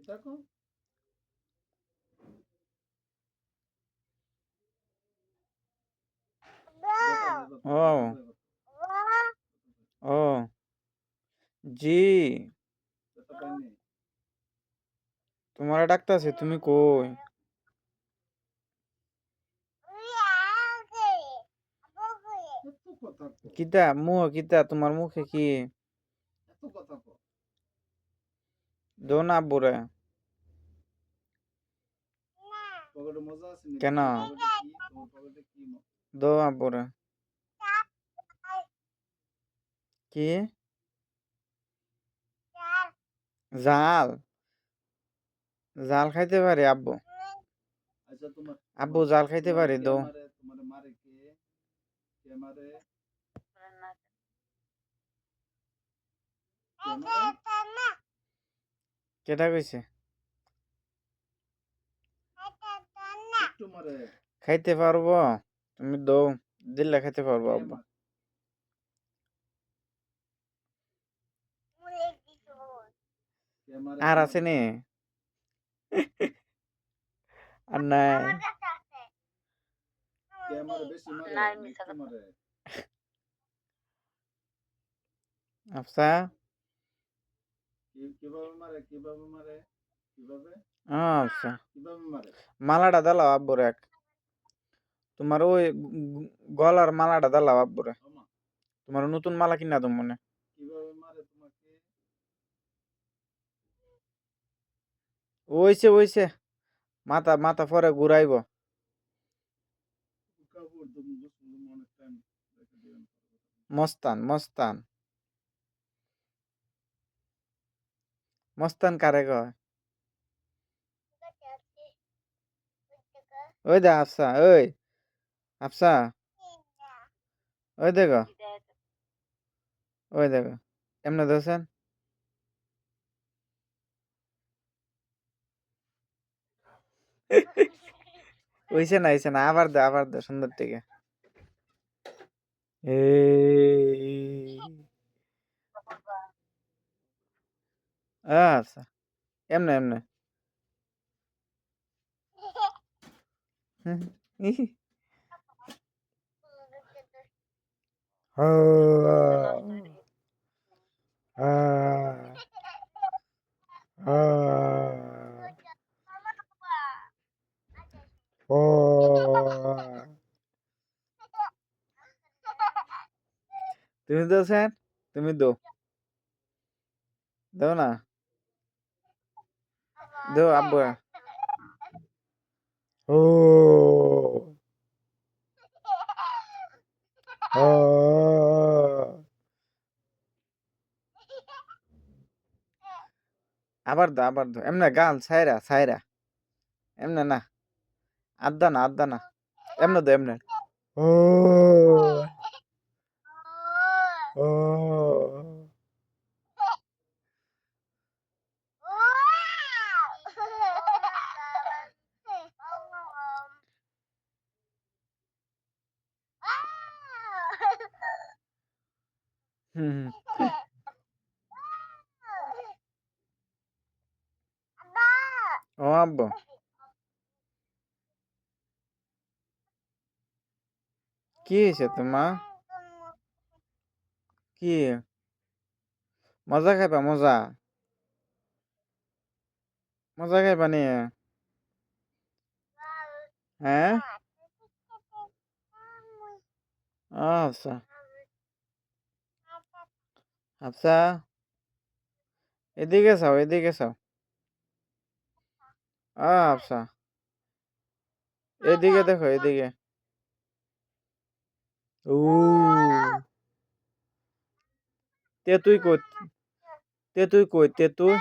দেখো ও ও জি তোমার ডাকতাছে তুমি কই কিতা মুহ কিতা তোমার মুখে কি দো না আব্বুরে কেন দো আব্বুরে কি জাল জাল খাইতে পারে আব্বু আব্বু জাল খাইতে পারে দো কেটা কইছে খাইতে পারবো তুমি দো দিল্লা খাইতে পারবো আব্বু আর আছে নি আর নাই আফসা আচ্ছা মালাটা দালাও আব্বুরে এক তোমার ওই গলার মালাটা দালাও আব্বুরে তোমার নতুন মালা কিনা তো মনে ওইছে ওইছে মাথা মাথা পরে ঘুরাইব মস্তান মস্তান মস্তান কারে কয় ওই দে আফসা ওই আফসা ওই দেখো ওই দেখো এমনি ধরছেন হইছে না আবার দে সুন্দর থেকে এই আচ্ছা এমনে এমনে তুমি দোছেন তুমি দাও না দো আব্বু ও ও আবার দো এমনে গাল ছাইরা ছাইরা এমনে না আদ্দা না এমনে দো এমনে ও ও হুম ও আব্বু কি হয়েছে তোমার কি মজা খাইবা মজা মজা খাইবা নি হ্যাঁ আচ্ছা আচ্ছা এদিকে চাও আচ্ছা এদিকে দেখো এদিকে ও তেতুই কই তেতুই